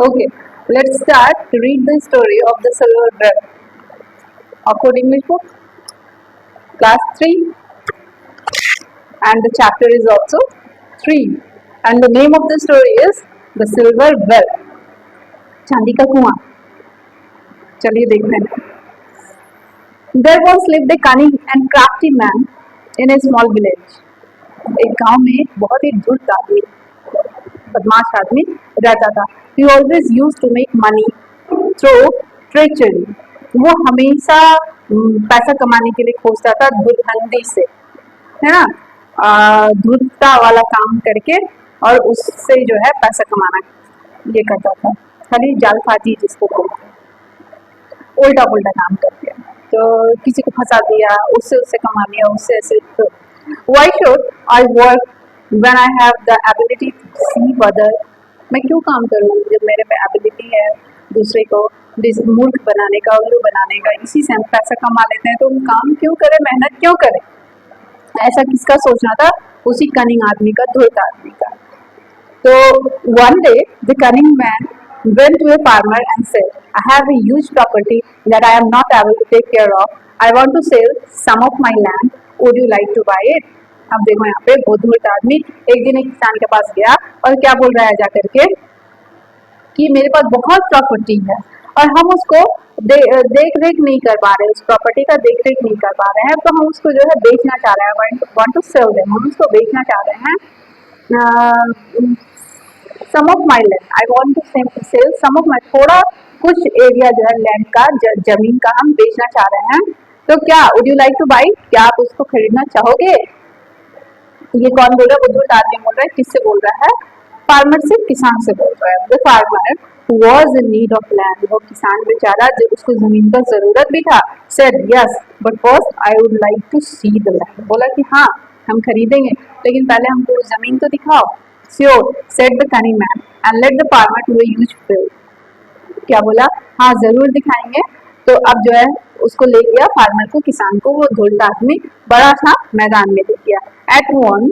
Okay, let's start to read the story of the silver web. Oxford English book, class 3, and the chapter is also 3. And the name of the story is The Silver Well. चांदी का कुआं. चलिए देखते हैं. There once lived a cunning and crafty man in a small village. एक गांव में बहुत ही धूर्त आदमी, बदमाश आदमी रहता था. He always used to make money through treachery. वो हमेशा पैसा कमाने के लिए खोजता था दुर्गंधी से, है ना, धूर्तता वाला काम करके और उससे जो है पैसा कमाना ये करता था. खाली जालसाजी जिसको बोलते हैं, उल्टा पुल्टा काम करके. तो किसी को फंसा दिया, उससे कमा लिया, उससे ऐसे. तो why should I work when I have the ability to deceive others? मैं क्यों काम करूँ जब मेरे पे एबिलिटी है दूसरे को मूर्ख बनाने का, उल्लू बनाने का. इसी से हम पैसा कमा लेते हैं, तो हम काम क्यों करें, मेहनत क्यों करें. ऐसा किसका सोचना था? उसी कनिंग आदमी का, धूर्त आदमी का. तो one day the cunning man went to a farmer and said, I have a huge property that I am not able to take care of. I want to sell some of my land. Would you like to buy it? अब देखो यहाँ पे वो धूर्त आदमी एक दिन एक किसान के पास गया और क्या बोल रहा है जाकर के कि मेरे पास बहुत प्रॉपर्टी है और हम उसको देख रेख नहीं कर पा रहे, उस प्रॉपर्टी का देख रेख नहीं कर पा रहे हैं, तो हम उसको जो है बेचना चाह रहे हैं. वांट टू सेल देम, हम उसको बेचना चाह रहे हैं. Some of my land, I want to sell some of my, थोड़ा कुछ एरिया जो है लैंड का, जमीन का हम बेचना चाह रहे हैं. तो क्या would you like two by, क्या आप उसको खरीदना चाहोगे? ये कौन बोल रहा है? वो धूर्त आदमी बोल रहा है. किससे बोल रहा है? फार्मर से, किसान से बोल रहा है. The farmer was in need of land, वो किसान बेचारा उसको जमीन का जरूरत भी था. said yes but first I would like to see the land, बोला कि हाँ हम खरीदेंगे लेकिन पहले हमको जमीन तो दिखाओ. sure said the cunning man and led the farmer to a huge field. क्या बोला? हाँ जरूर दिखाएंगे. तो अब जो है उसको ले गया फार्मर को, किसान को, वो धूर्त आदमी बड़ा सा मैदान में ले गया. At one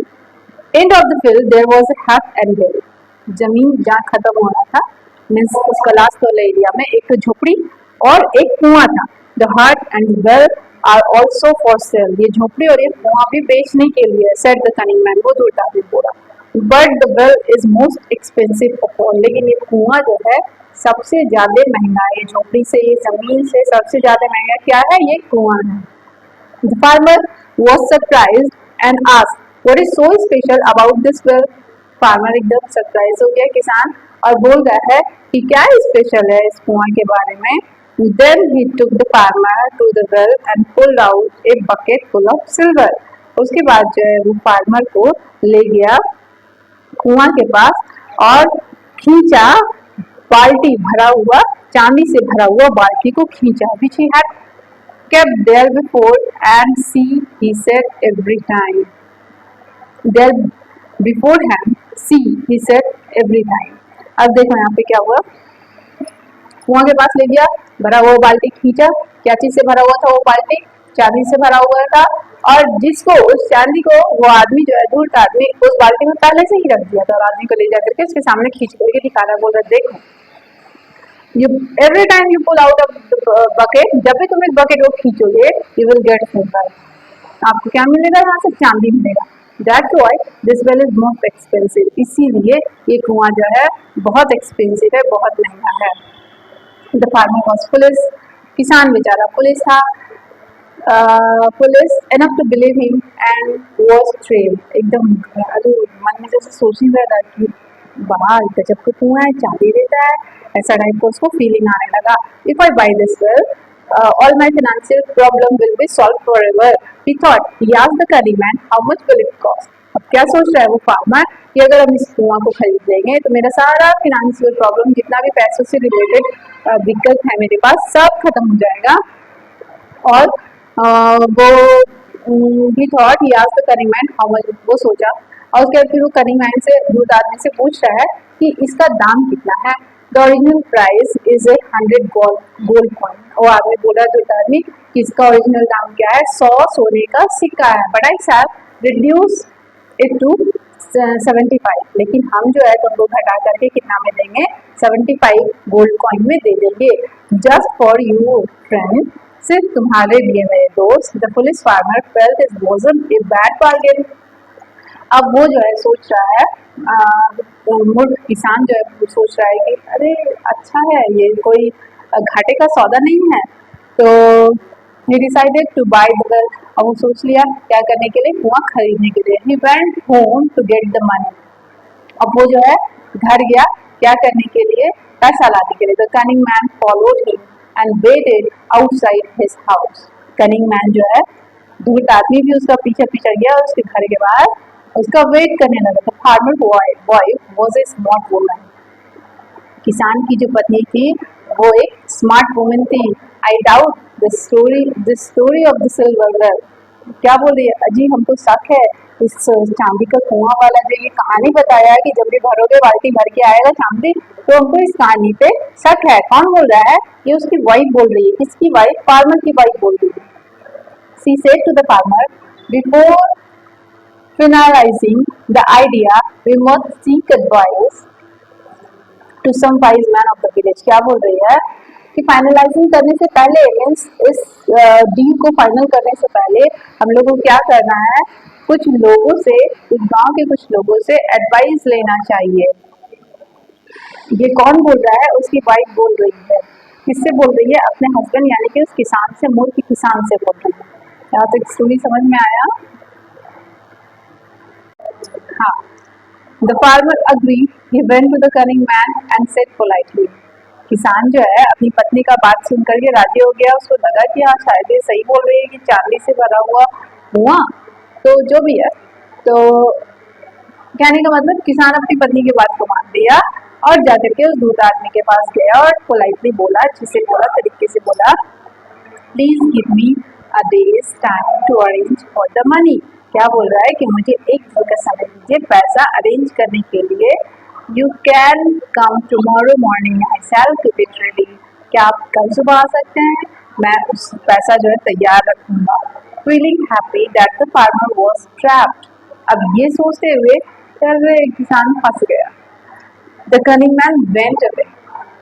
end of the field there was a hut and well, जमीन जहाँ खत्म हो रहा था, मीन्स उसका लास्ट वाला एरिया में एक तो झोपड़ी और एक कुआं था. The hut and well are also for sale, ये झोपड़ी और ये कुआं भी बेचने के लिए. सेड द कनिंग मैन, वो धूर्त आदमी बोला. But the well is most expensive of all, लेकिन ये कुआं जो है सबसे ज्यादा महंगा है. झोपड़ी से, ये जमीन से सबसे ज्यादा महंगा क्या है? ये कुआं है. The farmer was surprised and asked what is so special about this well. Farmer एकदम सरप्राइज हो गया, किसान, और बोल रहा है कि क्या स्पेशल है इस कुआं के बारे में. Then he took the farmer to the well and pulled out a bucket full of silver. उसके बाद जो है वो फार्मर को ले गया कुआं के पास और खींचा, बाल्टी भरा हुआ, चांदी से भरा हुआ बाल्टी को खींचा. Which he had kept there before and see, he said every time. There beforehand, see, he said every time. अब देखो यहाँ पे क्या हुआ. कुआं के पास ले गया, भरा हुआ बाल्टी खींचा. क्या चीज से भरा हुआ था वो बाल्टी? चांदी से भरा हुआ था. और जिसको, उस चांदी को वो आदमी जो है, धूर्त आदमी, उस बाल्टी में पहले से ही रख दिया था और आदमी को ले जाकर के उसके सामने खींच करके दिखा रहा, बोल रहा देखो. You every time you pull out a bucket, जब भी तुम एक बकेट को खींचोगे, you will get silver. आपको क्या मिलेगा? यहाँ से चांदी मिलेगा. That's why this well is most expensive. इसीलिए ये कुआं जो है बहुत एक्सपेंसिव है, बहुत महंगा है. The farmer was foolish, किसान बेचारा पुलिस था. Police enough to believe him and was thrilled. एकदम अरे मन में जैसे सोचने लगा कि वाह गजब का कुआं है, चांदी देता है, ऐसा टाइप को उसको फीलिंग आने लगा. If I buy this well, all my financial problem will be solved forever. He thought. He asked the cunning man, how much will it cost? अब क्या सोच रहा है वो फार्मर कि अगर हम इस कुआं को खरीद लेंगे तो मेरा सारा फिनेंशियल प्रॉब्लम, जितना भी पैसों से रिलेटेड दिक्कत है मेरे पास, सब खत्म हो जाएगा. और वो भी thought, he asked the cunning man how much, वो सोचा. और उसके बाद फिर वो कनिंग मैन से, धूर्त आदमी से पूछ रहा है कि इसका दाम कितना है. The original price is 100 gold coin. वो आदमी बोला, धूर्त आदमी, कि इसका ओरिजिनल दाम क्या है? 100 सोने का सिक्का है. But I have reduce it to 75, लेकिन हम जो है तुमको घटा करके कितना में देंगे, 75 गोल्ड कॉइन में दे देंगे। जस्ट फॉर यू फ्रेंड, सिर्फ तुम्हारे लिए मेरे दोस्त। The police farmer felt it wasn't a bad bargain. अब वो जो है सोच रहा है, मूर्ख किसान जो है वो सोच रहा है कि अरे अच्छा है, ये कोई घाटे का सौदा नहीं है। तो he decided to buy the well। अब वो सोच लिया क्या करने के लिए, कुआं खरीदने के लिए। he went home to get the money। अब वो जो है घर गया क्या करने के लिए, पैसा लाने के लिए। the cunning man followed him and waited outside his house। cunning man जो है, धूर्त आदमी भी उसका पीछे पीछे गया और उसके घर के बाहर उसका वेट करने लगा। the farmer wife was a smart woman। किसान की जो पत्नी थी वो एक स्मार्ट वुमन थी। I doubt the story of the silver well. क्या बोल रही है, अजी हमको शक है इस चांदी का कुआं वाला जो ये कहानी बताया है कि जब भी भरोगे बाल्टी भर के आएगा चांदी, तो हमको इस कहानी पे शक है। कौन बोल रहा है, ये उसकी वाइफ बोल रही है। किसकी वाइफ, फार्मर की वाइफ बोल रही है। She said to the farmer, before finalizing the idea we must seek advice to some wise man of the village। क्या बोल रही है कि फाइनलाइजिंग करने से पहले, मीन्स इस डील को फाइनल करने से पहले हम लोगों को क्या करना है, कुछ लोगों से, कुछ गांव के कुछ लोगों से एडवाइस लेना चाहिए। ये कौन बोल रहा है, उसकी वाइफ बोल रही है। किससे बोल रही है, अपने हस्बैंड यानी कि उस किसान से, मूर्ख किसान से बोल रही है। यहाँ तक स्टोरी समझ में आया। हाँ, the farmer agreed। He went to the cunning man and said politely। किसान जो है अपनी पत्नी का बात सुन करके राजी हो गया। उसको लगा कि हाँ शायद ये सही बोल रही है कि चांदी से भरा हुआ कुआं, तो जो भी है, तो कहने का मतलब किसान अपनी पत्नी की बात को मान लिया और जाकर के उस दूध आदमी के पास गया और पोलाइटली बोला, अच्छे से बोला, तरीके से बोला, please give me a day's time to arrange for the money. क्या बोल रहा है कि मुझे एक दिन का समय दीजिए पैसा अरेंज करने के लिए। You can come tomorrow morning myself to get ready. क्या आप कल सुबह आ सकते हैं, मैं उस पैसा जो है तैयार रखूंगा। Feeling happy that the farmer was trapped. अब ये सोचते हुए किसान फंस गया। The cunning man went away.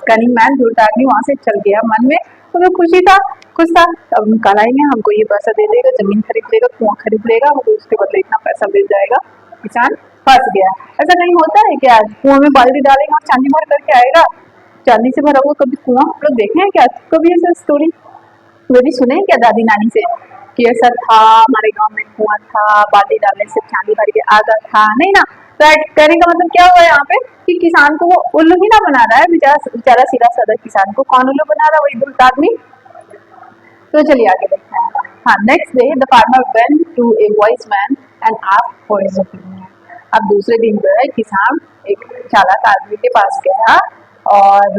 Cunning man दूर आदमी वहां से चल गया। मन में तो खुशी था, कुछ था, अब कल आएंगे, हमको ये पैसा दे देगा, जमीन खरीद लेगा, कुआं खरीद लेगा, हमको उसके बदले इतना पैसा मिल जाएगा। किसान फंस गया। ऐसा नहीं होता है क्या, कुआं में बाल्टी डालेंगे और चांदी भर करके आएगा, चांदी से भरा हुआ कभी कुआं हम लोग देखे हैं क्या, कभी ऐसा स्टोरी कभी सुने हैं क्या दादी नानी से कि ऐसा था, हमारे गांव में कुआं था, बाल्टी डालने से चांदी भर के आता था, नहीं ना। तो कहने का मतलब क्या हुआ यहाँ पे कि किसान को वो उल्लू ही ना बना रहा है, बेचारा सीधा साधा किसान को कौन उल्लू बना रहा है, वही दुष्ट आदमी। तो चलिए आगे देखते हैं। हाँ, next day the farmer went to a wise man and asked for his opinion. अब दूसरे दिन जो है किसान एक चालाक आदमी के पास गया और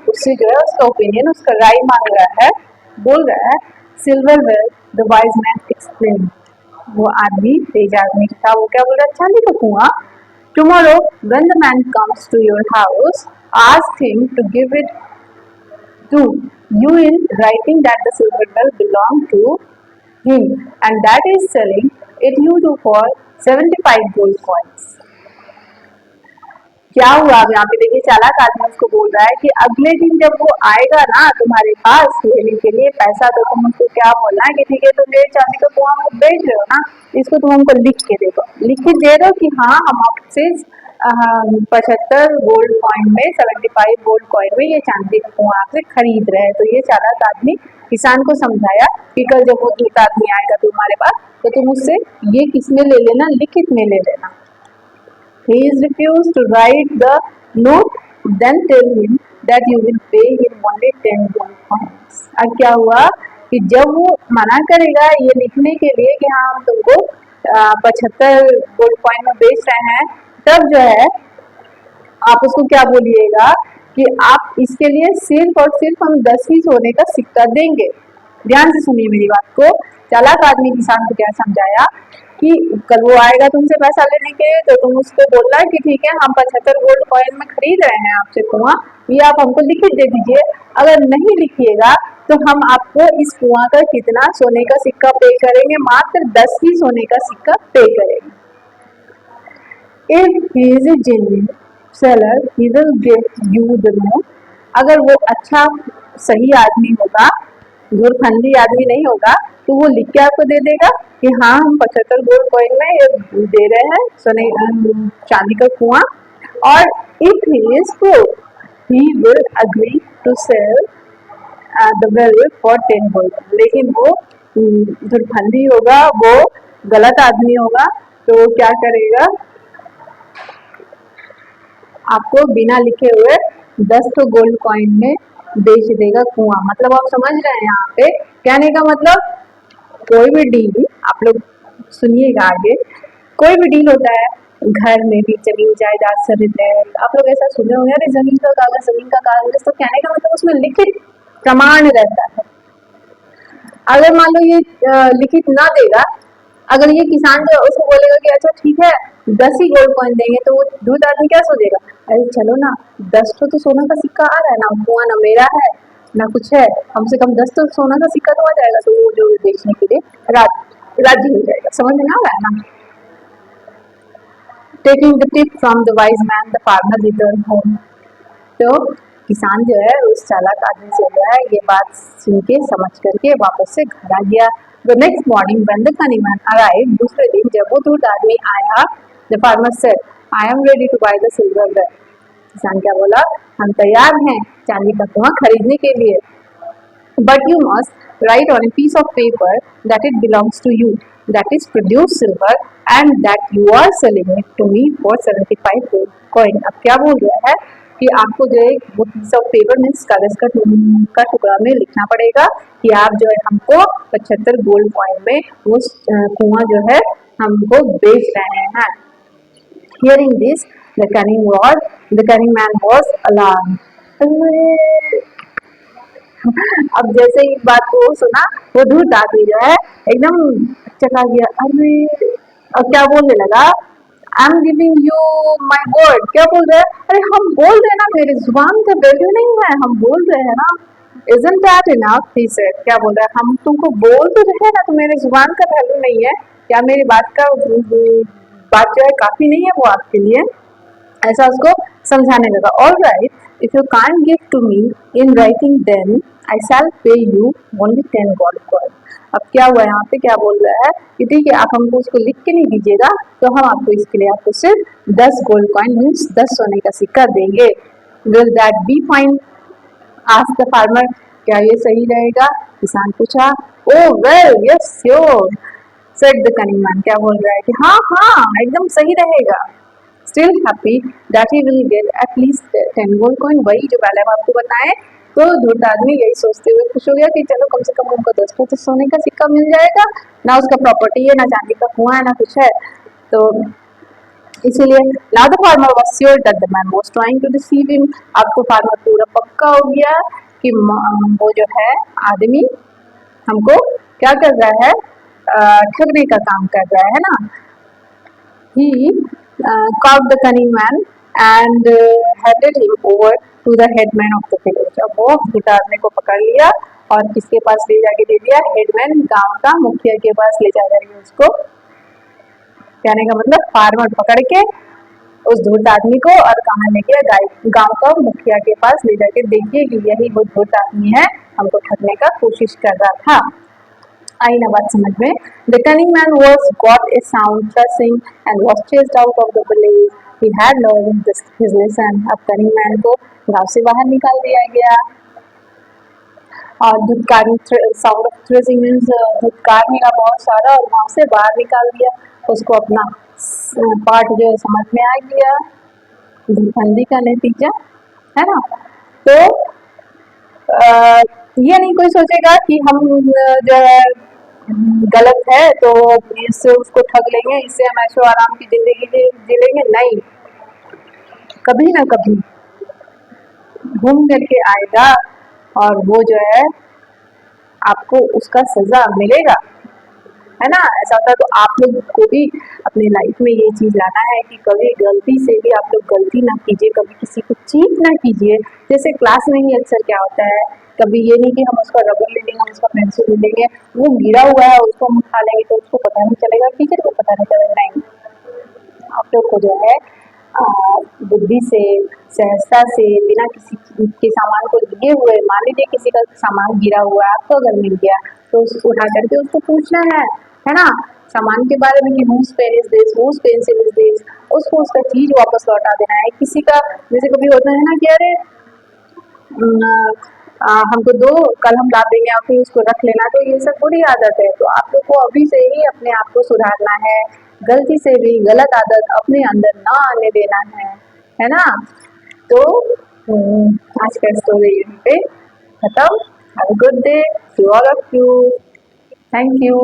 उससे जो है उसका ओपिनियन, उसका राय मांग रहा है। बोल रहा है, silver well, the wise man explain. वो आदमी तेज आदमी था, वो क्या बोल रहा है, चांदी का कुआं। Tomorrow when the man comes to your house, ask him to give it to you in writing that the silver well belong to him and that is selling it you to for 75 gold coins। क्या हुआ अब यहाँ पे देखिए, चालाक आदमी उसको बोल रहा है कि अगले दिन जब वो आएगा ना तुम्हारे पास लेने के लिए पैसा, तो तुम उसको क्या बोलना है कि ठीक है तुम मेरे चांदी का कुआं हमको बेच रहे हो ना, इसको तुम हमको लिख के दे दो, लिख के दे दो कि हाँ हम आपसे 75 गोल्ड कॉइन में, 75 गोल्ड कॉइन में ये चांदी का कुआं आपसे खरीद रहे हैं। तो ये चालाक आदमी किसान को समझाया कि कल जब वो दूसरा आदमी आएगा तुम्हारे पास, तो तुम उससे ये किसमें ले लेना, लिखित में ले लेना। He is refused to write the note, then tell him that you will pay him only 10 gold coins। अब क्या हुआ कि जब वो मना करेगा ये लिखने के लिए कि हाँ हम तुमको 75 गोल्ड कॉइन में बेच रहे हैं, तब जो है आप उसको क्या बोलिएगा कि आप इसके लिए सिर्फ और सिर्फ हम 10 ही सोने का सिक्का देंगे। ध्यान से सुनिए मेरी बात को। चालाक आदमी किसान को क्या समझाया कि कल वो आएगा तुमसे पैसा लेने के, तो तुम उसको बोलना कि ठीक है हम 75 गोल्ड कॉइन में खरीद रहे हैं आपसे कुआं, ये आप हमको लिखित दे दीजिए। अगर नहीं लिखिएगा तो हम आपको इस कुआं का कितना सोने का सिक्का पे करेंगे, मात्र 10 ही सोने का सिक्का पे करेंगे। If he is a genuine seller, he will give you the loan. अगर वो अच्छा सही आदमी होगा, घुरखंडी आदमी नहीं होगा, तो वो लिख के आपको दे देगा कि हाँ हम 75 गोल्ड कॉइन में ये दे रहे हैं सोने चांदी का कुआं. और if he is poor, he will agree to sell the value for 10 gold. लेकिन वो घुरखंडी होगा, वो गलत आदमी होगा, तो वो क्या करेगा, आपको बिना लिखे हुए 10 तो गोल्ड कॉइन में बेच देगा कुआं. मतलब आप समझ रहे हैं यहाँ पे कहने का मतलब, कोई भी डील आप लोग सुनिएगा आगे, कोई भी डील होता है घर में भी जमीन जायदाद से रिलेटेड, आप लोग ऐसा सुने होंगे अरे जमीन का कागज, तो कहने का मतलब उसमें लिखित प्रमाण रहता है. अगर मान लो ये लिखित ना देगा, अगर ये किसान जो उसको बोलेगा कि अच्छा ठीक है 10 ही गोल्ड कॉइन देंगे, तो वो दूध आदमी क्या सोचेगा, अरे चलो ना 10 तो सोना का सिक्का आ रहा है ना, कुआं ना मेरा है ना कुछ है, कम से कम 10 तो सोना का सिक्का तो आ जाएगा, तो वो जो बेचने के लिए राजी हो जाएगा. समझ में आ रहा है ना. Taking the tip from the wise man, the farmer return home. तो किसान जो है उस चालाक आदमी से जो है ये बात सुन के समझ करके वापस से घर आ गया. The next morning when the cunning man arrived, दूसरे दिन जब वो धूर्त आदमी आया, the farmer said I am ready to buy the silver well. किसान क्या बोला, हम तैयार हैं चांदी का कुआं खरीदने के लिए, but you must write on a piece of paper that it belongs to you, that is produce silver and that you are selling it to me for 75 gold coin. अब क्या बोल रहा है कि आपको जो है वो पीस ऑफ पेपर मीन्स कागज का टुकड़ा में लिखना पड़ेगा कि आप जो है हमको 75 गोल्ड कॉइन में वो कुआं जो है हमको बेच रहे हैं. Hearing this, the cunning man was alarmed. अब जैसे ही बात को सुना, वो धूर्त आदमी जो है एकदम चला गया. अरे अब क्या बोलने लगा, I am giving you my word. क्या बोल रहे हैं, अरे हम बोल रहे हैं ना, मेरी जुबान का वैल्यू नहीं है, हम बोल रहे हैं ना. Isn't that enough? He said. क्या बोल रहा है, हम तुमको बोल तो रहे ना, तो मेरी जुबान का वैल्यू नहीं है क्या, मेरी बात जो है काफी नहीं है वो आपके लिए. ऐसा उसको समझाने लगा. All right, if you can't give to me in writing then I shall pay you only 10 gold coin. अब क्या हुआ यहाँ पे, क्या बोल रहा है कि ठीक है आप हमको उसको लिख के नहीं दीजिएगा, तो हम आपको इसके लिए आपको सिर्फ 10 गोल्ड कॉइन मीन्स 10 सोने का सिक्का देंगे. Will that be fine, asked the farmer. क्या ये सही रहेगा, किसान पूछा. Oh well yes sure, said the cunning man. क्या बोल रहा है कि हाँ हाँ एकदम सही रहेगा. Still happy that he will get at least 10 gold coin, वही जो पहले हम आपको बताएं. तो धूर्त आदमी यही सोचते हुए खुश हो गया कि चलो कम से कम हमको 10 तो सोने का सिक्का मिल जाएगा, ना उसका प्रॉपर्टी है ना चांदी का कुआं है ना कुछ है. तो इसीलिए now the farmer was sure that the man was trying to deceive him. अब तो फार्मर पूरा पक्का हो गया कि वो जो है आदमी हमको क्या कर रहा है, ठगने का काम कर रहा है ना. He caught the cunning man and handed him over to the headman of the village. अब वो धूर्त आदमी को पकड़ लिया और किसके पास ले जाके दे दिया, हेडमैन गांव का मुखिया के पास ले जा रही है उसको. कहने का मतलब फार्मर पकड़ के उस धूर्त आदमी को और कहाँ ले गया, गांव का मुखिया के पास ले जाके देखिए कि यही वो धूर्त आदमी है, हमको ठगने का कोशिश कर रहा था. आई ना बात समझ में. The cunning man was got a sound thrashing and was chased out of the village. He had learned his lesson. अब cunning man को गांव से बाहर निकाल दिया गया. और धुतकारनी, साउंड ऑफ थ्रेसिंग मीन्स धुतकार मिला बहुत सारा और गांव से बाहर निकाल दिया. उसको अपना पार्ट जो है समझ में आ गया, धुलफंदी का नतीजा है ना. तो ये नहीं कोई सोचेगा कि हम जो है गलत है तो इससे उसको ठग लेंगे, इससे हम ऐशो आराम की जिंदगी जी लेंगे. नहीं, कभी ना कभी घूम करके आएगा और वो जो है आपको उसका सजा मिलेगा, है ना. ऐसा होता है. तो आप लोग को भी अपने लाइफ में ये चीज लाना है कि कभी गलती से भी आप लोग गलती ना कीजिए, कभी किसी को चीट ना कीजिए. जैसे क्लास में ही अक्सर क्या होता है, कभी ये नहीं कि हम उसका रबर ले लेंगे, हम उसका पेंसिल ले लेंगे, वो गिरा हुआ है उसको हम उठा लेंगे तो उसको पता नहीं चलेगा, टीचर को पता नहीं चलेगा. नहीं, आप लोग को जो है बुद्धि से, सहजता से, बिना किसी के सामान को लिए हुए, मान लीजिए किसी का सामान गिरा हुआ है, आपको अगर मिल गया तो उसको उठा करके उसको पूछना है ना, सामान के बारे में कि whose pen is this, whose pencil is this, उसको उसका चीज वापस लौटा देना है। किसी का जैसे कभी होता है ना कि अरे हमको दो, कल हम ला देंगे, और फिर उसको रख लेना, तो ये सब बुरी आदत है। तो आप लोग को अभी से ही अपने आप को सुधारना है, गलती से भी गलत आदत अपने अंदर ना आने देना है ना। तो आज का स्टोरी यहीं पे खत्म। Have a good day to all of you. Thank you.